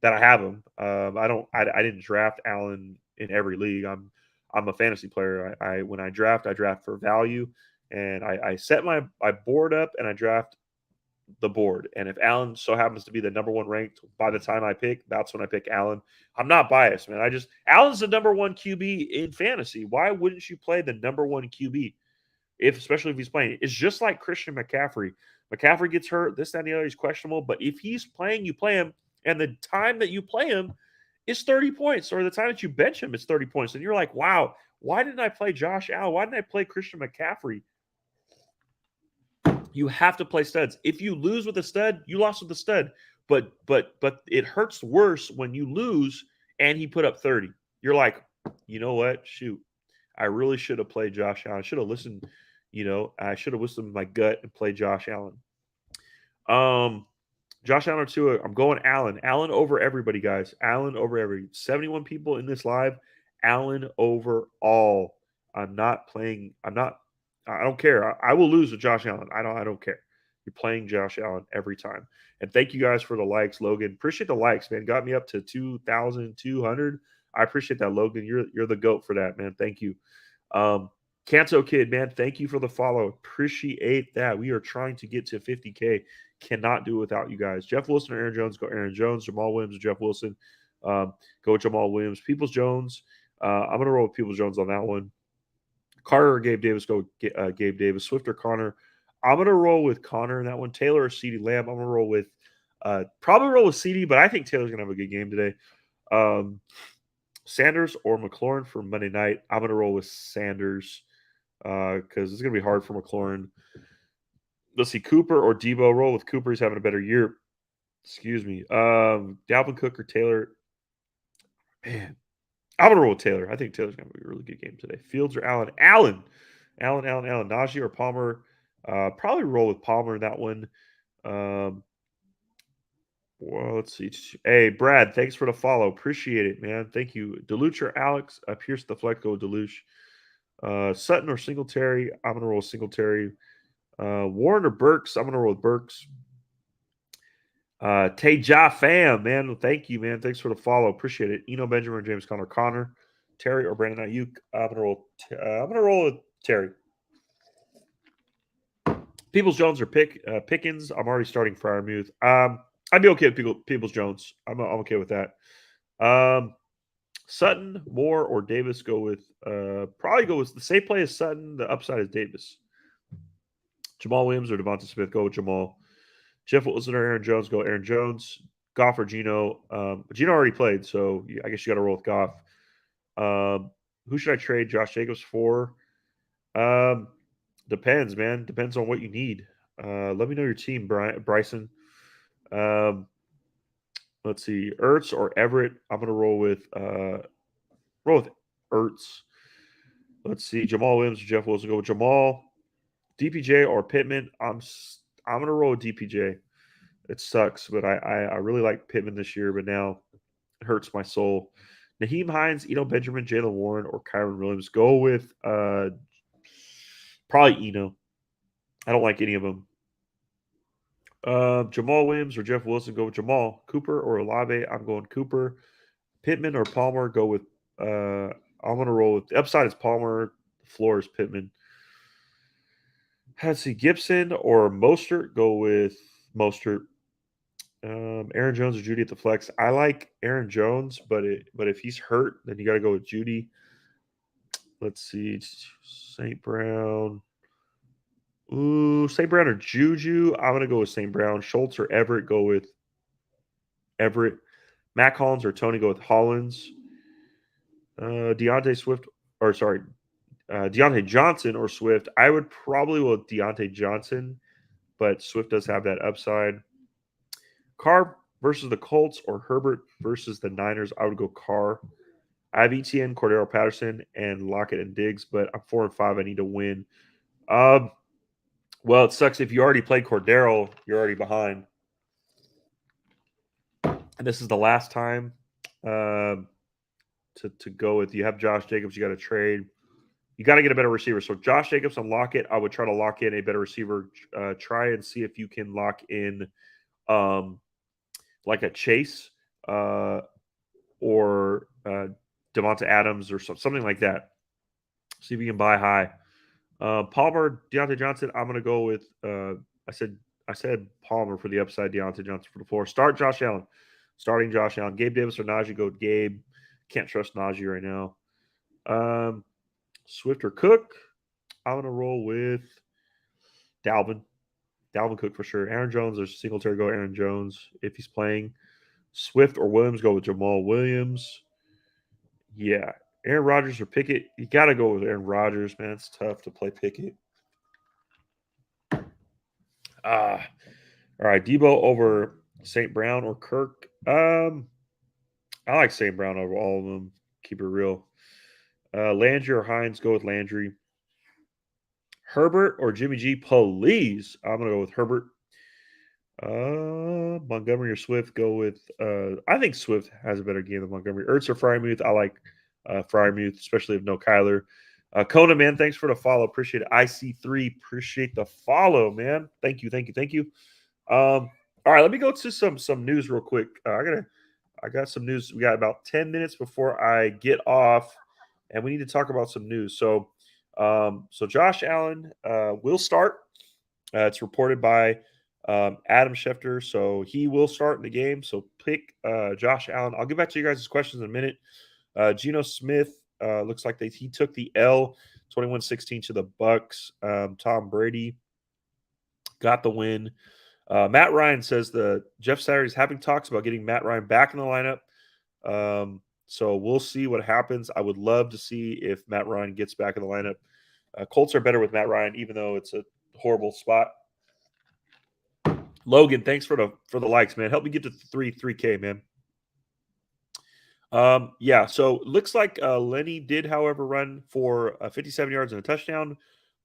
that I have him. I didn't draft Allen in every league. I'm a fantasy player. When I draft for value, and I set my board up and I draft the board. And if Allen so happens to be the number one ranked by the time I pick, that's when I pick Allen. I'm not biased, man. Allen's the number one QB in fantasy. Why wouldn't you play the number one QB? Especially if he's playing. It's just like Christian McCaffrey. McCaffrey gets hurt, this, that, and the other. He's questionable. But if he's playing, you play him. And the time that you play him is 30 points. Or the time that you bench him is 30 points. And you're like, wow, why didn't I play Josh Allen? Why didn't I play Christian McCaffrey? You have to play studs. If you lose with a stud, you lost with a stud. But it hurts worse when you lose and he put up 30. You're like, you know what? Shoot. I really should have played Josh Allen. I should have listened. I should have listened to my gut and played Josh Allen. Josh Allen or Tua, I'm going Allen. Allen over everybody, guys. Allen over every 71 people in this live. Allen over all. I don't care. I will lose to Josh Allen. I don't care. You're playing Josh Allen every time. And thank you guys for the likes, Logan. Appreciate the likes, man. Got me up to 2,200. I appreciate that, Logan. You're the GOAT for that, man. Thank you. Canto Kid, man, thank you for the follow. Appreciate that. We are trying to get to 50K. Cannot do it without you guys. Jeff Wilson or Aaron Jones, go Aaron Jones. Jamal Williams or Jeff Wilson, go Jamal Williams. Peoples Jones, I'm going to roll with Peoples Jones on that one. Carter or Gabe Davis, go Gabe Davis. Swift or Connor, I'm going to roll with Connor in that one. Taylor or CeeDee Lamb, I'm going to roll with probably roll with CeeDee, but I think Taylor's going to have a good game today. Sanders or McLaurin for Monday night. I'm going to roll with Sanders because it's going to be hard for McLaurin. Let's see, Cooper or Debo. Roll with Cooper. He's having a better year. Excuse me. Dalvin Cook or Taylor. Man, I'm going to roll with Taylor. I think Taylor's going to be a really good game today. Fields or Allen? Allen. Najee or Palmer? Probably roll with Palmer in that one. Well, let's see. Hey, Brad, thanks for the follow. Appreciate it, man. Thank you. Deluche or Alex? Pierce the flex, go with Deluche. Sutton or Singletary? I'm going to roll Singletary. Warren or Burks? I'm going to roll with Burks. Teja fam, man. Thank you, man. Thanks for the follow. Appreciate it. Eno Benjamin, James Connor, Terry or Brandon Ayuk. I'm gonna roll with Terry. Peoples Jones or Pickens. I'm already starting Freiermuth. I'd be okay with Peoples Jones. I'm okay with that. Sutton, Moore, or Davis. Probably go with the safe play is Sutton. The upside is Davis. Jamal Williams or Devonta Smith. Go with Jamal. Jeff Wilson or Aaron Jones. Go Aaron Jones. Goff or Geno. Geno already played, so I guess you got to roll with Goff. Who should I trade Josh Jacobs for? Depends, man. Depends on what you need. Let me know your team, Bryson. Let's see, Ertz or Everett. I'm gonna roll with Ertz. Let's see, Jamal Williams or Jeff Wilson. Go with Jamal. DPJ or Pittman. I'm gonna roll with DPJ. It sucks, but I really like Pittman this year, but now it hurts my soul. Naheem Hines, Eno Benjamin, Jaylen Warren, or Kyron Williams. Go with probably Eno. I don't like any of them. Jamal Williams or Jeff Wilson. Go with Jamal. Cooper or Olave. I'm going Cooper. Pittman or Palmer. Go with I'm going to roll with the upside is Palmer. The floor is Pittman. Let's see, Gibson or Mostert. Go with Mostert. Aaron Jones or Judy at the flex. I like Aaron Jones, but if he's hurt, then you got to go with Judy. Let's see, St. Brown. Ooh, St. Brown or Juju. I'm gonna go with St. Brown. Schultz or Everett. Go with Everett. Mac Hollins or Tony. Go with Hollins. Deontay Johnson or Swift. I would probably go with Deontay Johnson, but Swift does have that upside. Carr versus the Colts or Herbert versus the Niners. I would go Carr. I have ETN, Cordero Patterson, and Lockett and Diggs, but I'm 4-5. I need to win. Well, it sucks if you already played Cordero, you're already behind. And this is the last time to go with. You have Josh Jacobs, you got to trade. You got to get a better receiver. So Josh Jacobs and Lockett, I would try to lock in a better receiver. Try and see if you can lock in like a Chase or Devonta Adams or something like that. See if you can buy high. Palmer, Deontay Johnson. I'm going to go with. I said Palmer for the upside. Deontay Johnson for the floor. Start Josh Allen. Starting Josh Allen. Gabe Davis or Najee. Go with Gabe. Can't trust Najee right now. Swift or Cook. I'm going to roll with Dalvin. Dalvin Cook for sure. Aaron Jones or Singletary. Go Aaron Jones if he's playing. Swift or Williams. Go with Jamal Williams. Yeah. Aaron Rodgers or Pickett. You got to go with Aaron Rodgers, man. It's tough to play Pickett. All right. Debo over St. Brown or Kirk. I like St. Brown over all of them. Keep it real. Landry or Hines. Go with Landry. Herbert or Jimmy G. Please. I'm going to go with Herbert. Montgomery or Swift. Go with I think Swift has a better game than Montgomery. Ertz or Freiermuth. I like Freiermuth, especially if no Kyler. Kona, man, thanks for the follow. Appreciate it. IC3, appreciate the follow, man. Thank you. All right, let me go to some news real quick. I got some news. We got about 10 minutes before I get off, and we need to talk about some news. So Josh Allen will start. It's reported by Adam Schefter, so he will start in the game. So pick Josh Allen. I'll get back to you guys' questions in a minute. Geno Smith looks like he took the L 21-16 to the Bucks. Tom Brady got the win. Matt Ryan says the Jeff Saturday's having talks about getting Matt Ryan back in the lineup. So we'll see what happens. I would love to see if Matt Ryan gets back in the lineup. Colts are better with Matt Ryan, even though it's a horrible spot. Logan, thanks for the likes, man. Help me get to 3K, man. Yeah, so looks like Lenny did, however, run for 57 yards and a touchdown,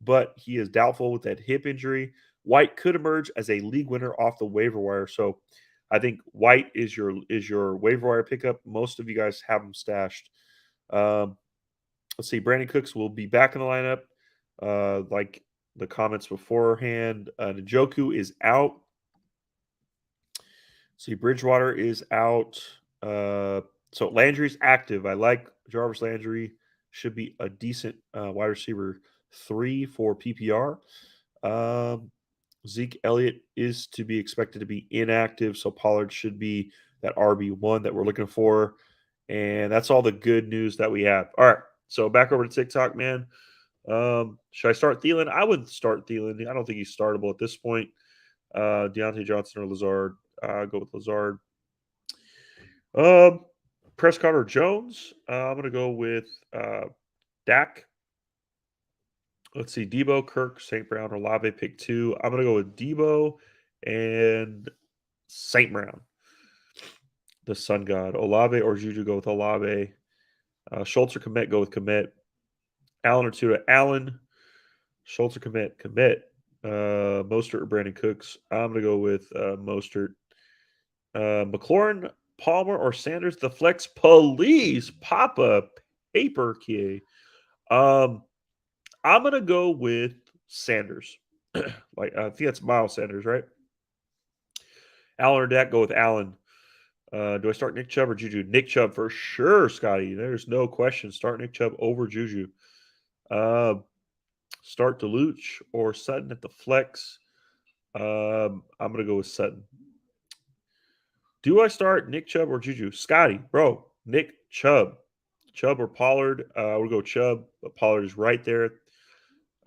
but he is doubtful with that hip injury. White could emerge as a league winner off the waiver wire. So I think White is your waiver wire pickup. Most of you guys have him stashed. Let's see. Brandon Cooks will be back in the lineup. Like the comments beforehand, Njoku is out. See, Bridgewater is out. So Landry's active. I like Jarvis Landry. Should be a decent wide receiver 3 for PPR. Zeke Elliott is to be expected to be inactive, so Pollard should be that RB1 that we're looking for. And that's all the good news that we have. All right, so back over to TikTok, man. Should I start Thielen? I would start Thielen. I don't think he's startable at this point. Deontay Johnson or Lazard. Go with Lazard. Prescott or Jones. I'm going to go with Dak. Let's see. Debo, Kirk, St. Brown, or Olave, pick 2. I'm going to go with Debo and St. Brown. The Sun God. Olave or Juju, go with Olave. Schultz or Komet, go with Komet. Allen or Tua, Allen. Schultz or Komet, Komet. Mostert or Brandon Cooks. I'm going to go with Mostert. McLaurin, Palmer, or Sanders, the flex police. Papa Paper Key. I'm gonna go with Sanders. I think that's Miles Sanders, right? Allen or Dak, go with Allen. Do I start Nick Chubb or Juju? Nick Chubb for sure, Scotty. There's no question. Start Nick Chubb over Juju. Start DeLuch or Sutton at the flex. I'm gonna go with Sutton. Do I start Nick Chubb or Juju? Scotty, bro, Nick Chubb. Chubb or Pollard? We'll go Chubb, but Pollard is right there.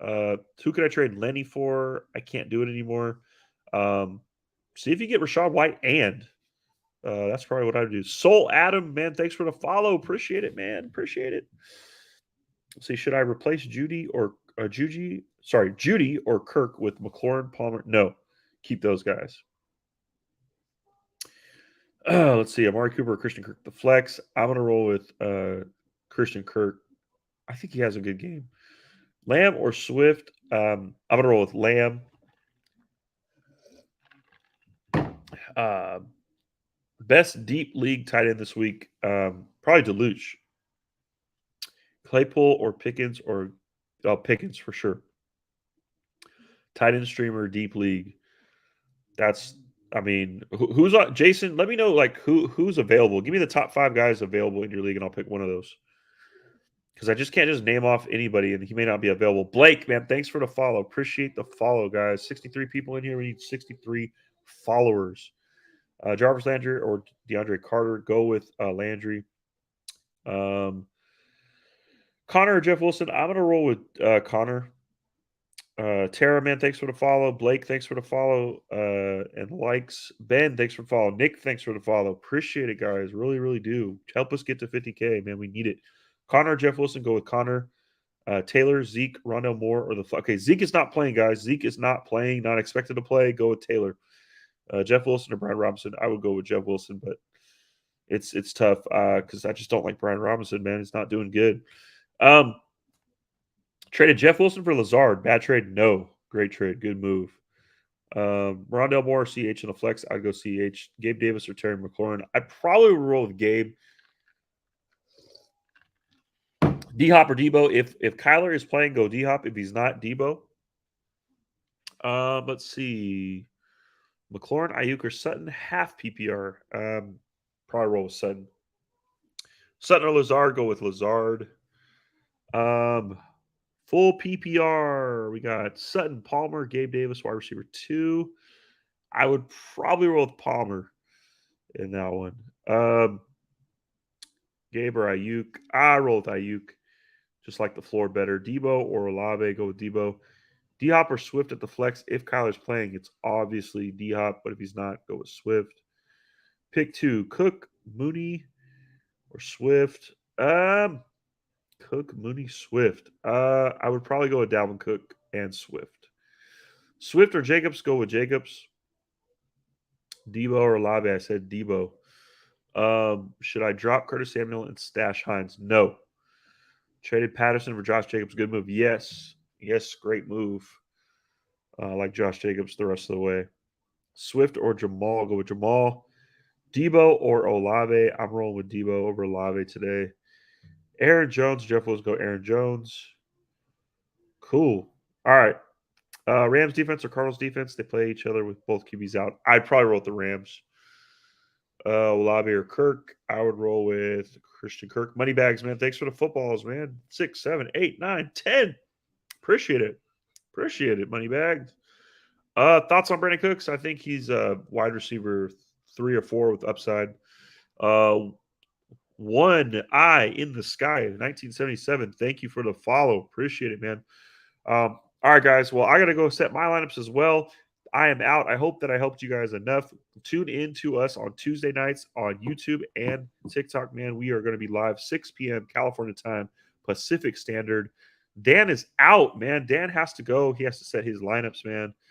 Who could I trade Lenny for? I can't do it anymore. See if you get Rachaad White and that's probably what I would do. Soul Adam, man, thanks for the follow. Appreciate it, man. Appreciate it. Let's see, should I replace Judy or Judy or Kirk with McLaurin, Palmer? No, keep those guys. Let's see, Amari Cooper or Christian Kirk, the flex. I'm going to roll with Christian Kirk. I think he has a good game. Lamb or Swift? I'm going to roll with Lamb. Best deep league tight end this week, probably Deluge. Claypool or Pickens or Pickens for sure. Tight end streamer, deep league. That's, I mean, who's on? Jason, let me know who's available. Give me the top 5 guys available in your league, and I'll pick one of those. Because I just can't just name off anybody, and he may not be available. Blake, man, thanks for the follow. Appreciate the follow, guys. 63 people in here. We need 63 followers. Jarvis Landry or DeAndre Carter. Go with Landry. Connor or Jeff Wilson. I'm going to roll with Connor. Tara, man, thanks for the follow. Blake, thanks for the follow and likes. Ben, thanks for the follow. Nick, thanks for the follow. Appreciate it, guys. Really, really do. Help us get to 50K, man. We need it. Connor or Jeff Wilson, go with Connor. Taylor, Zeke, Rondell Moore, or okay, Zeke is not playing, guys. Zeke is not playing, not expected to play. Go with Taylor. Jeff Wilson or Brian Robinson. I would go with Jeff Wilson, but it's tough because I just don't like Brian Robinson, man. He's not doing good. Traded Jeff Wilson for Lazard. Bad trade? No. Great trade. Good move. Rondell Moore, CH in the flex. I'd go CH. Gabe Davis or Terry McLaurin. I'd probably roll with Gabe. D-Hop or Debo. If Kyler is playing, go D-Hop. If he's not, Debo. Let's see. McLaurin, Ayuk, or Sutton. Half PPR. Probably roll with Sutton. Sutton or Lazard. Go with Lazard. Full PPR. We got Sutton, Palmer, Gabe Davis, wide receiver 2. I would probably roll with Palmer in that one. Gabe or Ayuk. I roll with Ayuk. Just like the floor better. Debo or Olave. Go with Debo. D-Hop or Swift at the flex. If Kyler's playing, it's obviously D-Hop. But if he's not, go with Swift. Pick 2. Cook, Mooney, or Swift. Cook, Mooney, Swift. I would probably go with Dalvin Cook and Swift. Swift or Jacobs? Go with Jacobs. Debo or Olave? I said Debo. Should I drop Curtis Samuel and stash Hines? No. Traded Patterson for Josh Jacobs. Good move. Yes. Yes, great move. Like Josh Jacobs the rest of the way. Swift or Jamal? Go with Jamal. Debo or Olave? I'm rolling with Debo over Olave today. Aaron Jones. Jeff Wills go Aaron Jones. Cool. All right. Rams defense or Cardinals defense? They play each other with both QBs out. I'd probably roll with the Rams. Olave or Kirk? I would roll with Christian Kirk. Money bags, man. Thanks for the footballs, man. 6, 7, 8, 9, 10. Appreciate it. Appreciate it, money bags. Thoughts on Brandon Cooks? I think he's a wide receiver 3 or 4 with upside. One eye in the sky, 1977. Thank you for the follow. Appreciate it, man. All right, guys. Well, I got to go set my lineups as well. I am out. I hope that I helped you guys enough. Tune in to us on Tuesday nights on YouTube and TikTok, man. We are going to be live 6 p.m. California time, Pacific Standard. Dan is out, man. Dan has to go. He has to set his lineups, man.